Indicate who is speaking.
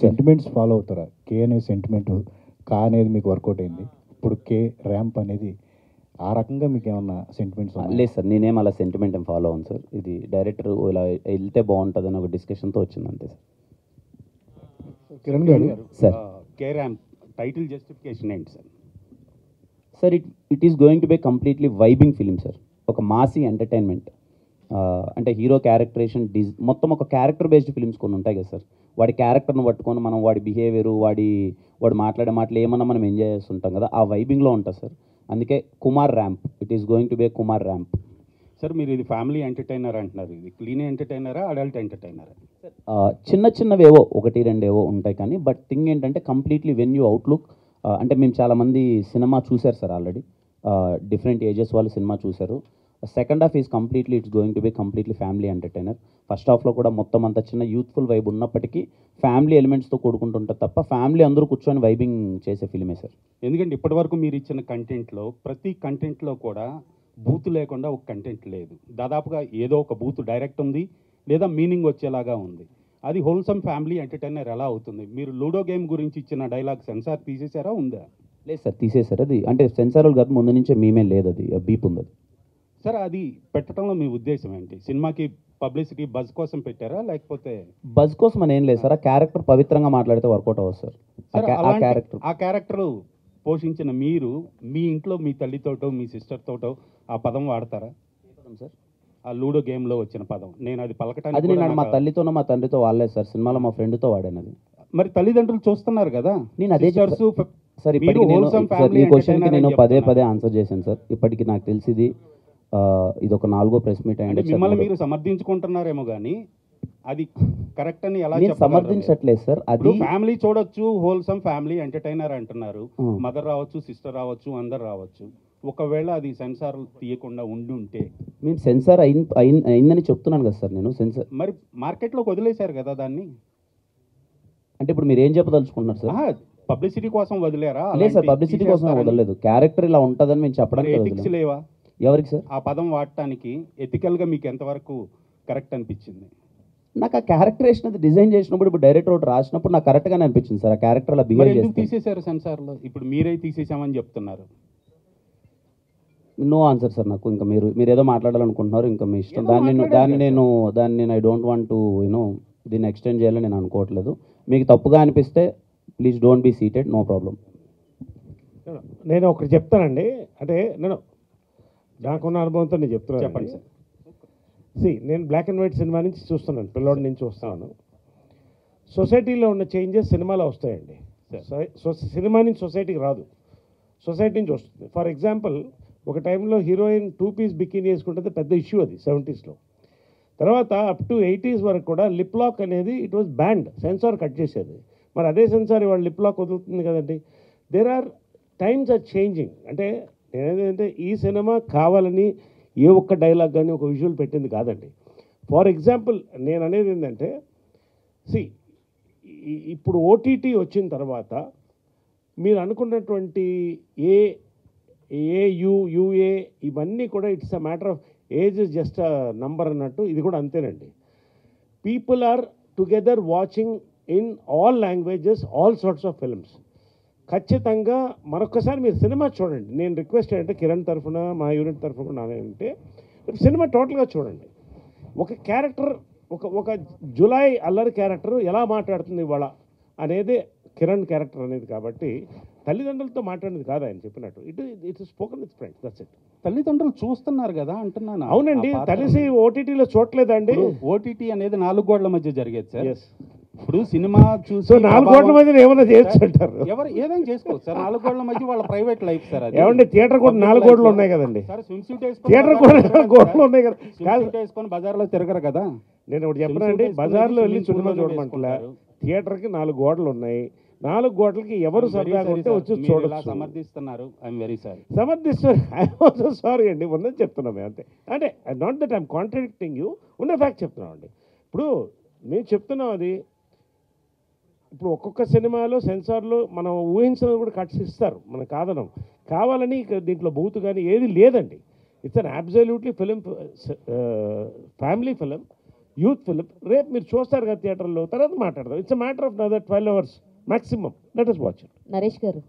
Speaker 1: Sentiments follow అవుతారా? కే అనే sentiment కా అనేది మీకు వర్కౌట్ అయింది. ఇప్పుడు కే ర్యాంప్ అనేది ఆ రకంగా మీకు ఏమన్నా సెంటిమెంట్స్ ఉన్నాయా?
Speaker 2: లేదు సార్, నేనేం అలా సెంటిమెంట్ ఏం ఫాలో అవును సార్. ఇది డైరెక్టర్ ఇలా వెళ్తే బాగుంటుందని ఒక డిస్కషన్తో వచ్చింది అంతే సార్.
Speaker 1: కిరణ్ గారు
Speaker 2: sir
Speaker 3: K ramp title justification ఏంటి sir?
Speaker 2: Sir it is going to be completely vibing film sir. ఒక మాసీ ఎంటర్టైన్మెంట్. అంటే హీరో క్యారెక్టరేషన్ మొత్తం ఒక క్యారెక్టర్ బేస్డ్ ఫిలిమ్స్ కొన్ని ఉంటాయి కదా సార్. వాడి క్యారెక్టర్ను పట్టుకొని మనం వాడి బిహేవియర్, వాడు మాట్లాడే మాటలు ఏమన్నా మనం ఎంజాయ్ చేస్తుంటాం కదా, ఆ వైబింగ్లో ఉంటుంది సార్. అందుకే Kumar ramp, it is going to B Kumar ramp.
Speaker 3: Sir మీరు ఇది ఫ్యామిలీ ఎంటర్టైనర్ అంటున్నారు, ఇది క్లీన్ ఎంటర్టైనరా అడల్ట్ ఎంటర్టైనరా?
Speaker 2: చిన్న చిన్నవేవో ఒకటి రెండేవో ఉంటాయి కానీ బట్ థింగ్ ఏంటంటే కంప్లీట్లీ వెన్ యూ అవుట్లుక్. అంటే మేము చాలామంది సినిమా చూశారు సార్ ఆల్రెడీ. డిఫరెంట్ ఏజెస్ వాళ్ళు సినిమా చూశారు. Second half is completely it's going to be completely family entertainer. First హాఫ్లో కూడా మొత్తం అంత చిన్న యూత్ఫుల్ వైబ్ ఉన్నప్పటికీ ఫ్యామిలీ ఎలిమెంట్స్తో కూడుకుంటుంటుంది తప్ప ఫ్యామిలీ అందరూ కూర్చొని వైబింగ్ చేసే ఫిలిమే సార్.
Speaker 3: ఎందుకంటే ఇప్పటివరకు మీరు ఇచ్చిన కంటెంట్లో ప్రతి కంటెంట్లో కూడా బూత్ లేకుండా ఒక కంటెంట్ లేదు. దాదాపుగా ఏదో ఒక బూత్ డైరెక్ట్ ఉంది లేదా మీనింగ్ వచ్చేలాగా ఉంది. అది హోల్సమ్ ఫ్యామిలీ ఎంటర్టైనర్ ఎలా అవుతుంది? మీరు లూడో గేమ్ గురించి ఇచ్చిన డైలాగ్ సెన్సార్ తీసేసారా, ఉందా?
Speaker 2: లేదు సార్, తీసేశారు. అది అంటే సెన్సార్ కాదు, ముందు నుంచే మేమే లేదు, అది బీప్ ఉంది. అది
Speaker 3: సార్ అది పెట్టడంలో మీ ఉద్దేశం ఏంటి? సినిమాకి పబ్లిసిటీ బజ్ కోసం పెట్టారా లేకపోతే?
Speaker 2: బజ్ కోసం అని ఏం లేదు సార్. ఆ క్యారెక్టర్ పవిత్రంగా మాట్లాడితే వర్కౌట్ అవ్వదు సార్.
Speaker 3: ఆ క్యారెక్టర్ పోషించిన మీరు మీ ఇంట్లో మీ తల్లితోటో మీ సిస్టర్తోటో ఆ పదం వాడతారా
Speaker 2: సార్?
Speaker 3: ఆ లూడో గేమ్లో వచ్చిన పదం నేను అది పలకటానికి
Speaker 2: అది నేను మా తల్లితోనో మా తండ్రితో వాడలేదు సార్. సినిమాలో మా ఫ్రెండ్తో వాడాను. అది
Speaker 3: మరి తల్లిదండ్రులు చూస్తున్నారు కదా.
Speaker 2: నేను అదే
Speaker 3: Sisters,
Speaker 2: సార్.
Speaker 3: మీరు
Speaker 2: ఇప్పటికి
Speaker 3: wholesome family
Speaker 2: ఈ క్వశ్చన్కి నేను
Speaker 3: entertainer అని
Speaker 2: పదే ఆన్సర్ చేశాను సార్. ఇప్పటికి నాకు తెలిసింది ఇది ఒక 4వ ప్రెస్ మీట్
Speaker 3: అంటే
Speaker 2: అయ్యింది.
Speaker 3: మిమ్మల్ని మీరు సమర్థించుకుంటున్నారేమో కానీ అది కరెక్ట్ అని ఎలా
Speaker 2: నేను సమర్థించట్లేదు సార్. అది
Speaker 3: ఫ్యామిలీ చూడొచ్చు, హోల్సమ్ ఫ్యామిలీ ఎంటర్టైనర్ అంటున్నారు. మదర్ రావచ్చు, సిస్టర్ రావచ్చు, అందరు రావచ్చు. ఒకవేళ అది సెన్సార్ తీయకుండా ఉండి ఉంటే
Speaker 2: మేము సెన్సార్ అయిందని చెప్తున్నాను కదా సార్. నేను సెన్సార్
Speaker 3: మరి మార్కెట్లోకి వదిలేశారు కదా దాన్ని.
Speaker 2: అంటే ఇప్పుడు మీరు ఏం చెప్పదలుచుకుంటున్నారు సార్?
Speaker 3: పబ్లిసిటీ కోసం వదిలేరా?
Speaker 2: లేదు సార్, పబ్లిసిటీ కోసం వదలలేదు. క్యారెక్టర్ ఇలా ఉంటుందని మేము చెప్పడానికి
Speaker 3: ఎథిక్స్ లేవా
Speaker 2: ఎవరికి సార్?
Speaker 3: ఆ పదం వాడటానికి ఎథికల్గా మీకు ఎంతవరకు కరెక్ట్ అనిపించింది?
Speaker 2: నాకు ఆ క్యారెక్టరేషన్ అది డిజైన్ చేసినప్పుడు, ఇప్పుడు డైరెక్టర్ ఒకటి రాసినప్పుడు నాకు కరెక్ట్గానే అనిపించింది సార్. ఆ క్యారెక్టర్ అలా బిహేవ్ చేసి
Speaker 3: తీసేశారు సెన్సార్లో. ఇప్పుడు మీరే తీసేసామని చెప్తున్నారు.
Speaker 2: No answer sir. నాకు ఇంకా మీరు ఏదో మాట్లాడాలనుకుంటున్నారు, ఇంకా మీ ఇష్టం. దాన్ని నేను ఐ డోంట్ వాంట్ టు దీన్ని ఎక్స్టెండ్ చేయాలని నేను అనుకోవట్లేదు. మీకు తప్పుగా అనిపిస్తే please don't be seated, no problem.
Speaker 4: నేను ఒకటి చెప్తానండి. అంటే నాకున్న అనుభవంతో నేను చెప్తున్నాను.
Speaker 3: చెప్పండి సార్.
Speaker 4: నేను బ్లాక్ అండ్ వైట్ సినిమా నుంచి చూస్తున్నాను, పిల్లోడి నుంచి చూస్తున్నాను. సొసైటీలో ఉన్న చేంజెస్ సినిమాలో వస్తాయండి. సినిమా నుంచి సొసైటీకి రాదు, సొసైటీ నుంచి వస్తుంది. ఫర్ ఎగ్జాంపుల్, ఒక టైంలో హీరోయిన్ 2 పీస్ బికినీ వేసుకుంటే పెద్ద ఇష్యూ అది 70s. తర్వాత అప్ టు 80s వరకు కూడా లిప్ లాక్ అనేది it was banned. Censor cut చేసేది. మరి అదే సెన్సార్ ఇవాళ లిప్ లాక్ వదులుతుంది కదండి. There are times are changing. అంటే నేనేంటంటే ఈ సినిమా కావాలని ఏ ఒక్క డైలాగ్ కానీ ఒక విజువల్ పెట్టింది కాదండి. ఫర్ ఎగ్జాంపుల్ నేను అనేది ఏంటంటే, ఇప్పుడు ఓటీటీ వచ్చిన తర్వాత మీరు అనుకున్నటువంటి యూఏ ఇవన్నీ కూడా it's a matter of age is just a number అన్నట్టు ఇది కూడా అంతేనండి. People are together watching in all languages all sorts of films. ఖచ్చితంగా మరొకసారి మీరు సినిమా చూడండి. నేను రిక్వెస్ట్ ఏంటంటే కిరణ్ తరఫున మా యూనిట్ తరఫున నానేంటే సినిమా టోటల్గా చూడండి. ఒక క్యారెక్టర్ ఒక జులై అల్లరి క్యారెక్టర్ ఎలా మాట్లాడుతుంది ఇవాళ అనేది కిరణ్ క్యారెక్టర్ అనేది. కాబట్టి తల్లిదండ్రులతో మాట్లాడేది కాదు ఆయన చెప్పినట్టు. It spoken with friends, that's it.
Speaker 3: తల్లిదండ్రులు చూస్తున్నారు కదా అంటున్నాను.
Speaker 4: అవునండి, తెలిసి ఓటీటీలో చూడలేదండి.
Speaker 3: ఓటీటీ అనేది 4 గోడల మధ్య జరిగేది సార్. ఇప్పుడు సినిమా చూసి
Speaker 4: 4 గోడల మధ్య ఏమైనా చేయొచ్చు అంటారు.
Speaker 3: ఎవరు ఏదైనా చేసుకోవచ్చు సార్. 4 గోడల మధ్య వాళ్ళ ప్రైవేట్ లైఫ్ సార్. అది
Speaker 4: ఏమండి, థియేటర్ కూడా 4 గోడలు ఉన్నాయి కదండి.
Speaker 3: సార్ స్విమ్ సూట్
Speaker 4: థియేటర్ కూడా 4 గోడలు ఉన్నాయి కదా.
Speaker 3: వేసుకొని బజార్లో తిరగరు కదా.
Speaker 4: నేను ఒకటి చెప్పనండి, బజార్లో వెళ్ళి సినిమా చూడమంటలే. థియేటర్కి 4 గోడలు ఉన్నాయి. 4 గోడలకి ఎవరు సరదాగా ఉంటే వచ్చి చూడొచ్చు.
Speaker 3: సమర్థిస్తున్నారు. I'm very sorry.
Speaker 4: సమర్థిస్తారు. ఐఎమ్ ఆల్సో సారీ అండి, ఉన్నది చెప్తున్నాం అంతే. అంటే not that I'm contradicting you, ఉన్న ఫ్యాక్ట్ చెప్తున్నాం అండి. ఇప్పుడు మేము చెప్తున్నాం అది. ఇప్పుడు ఒక్కొక్క సినిమాలో సెన్సార్లో మనం ఊహించినది కూడా కట్స్ ఇస్తారు, మనం కాదనం. కావాలని దీంట్లో బూతు కానీ ఏది లేదండి. It's an absolutely film, family film. Youth film. రేపు మీరు చూస్తారు కదా థియేటర్లో, తర్వాత మాట్లాడదాం. It's a matter of 12 hours maximum. Let us watch it.
Speaker 5: Naresh గారు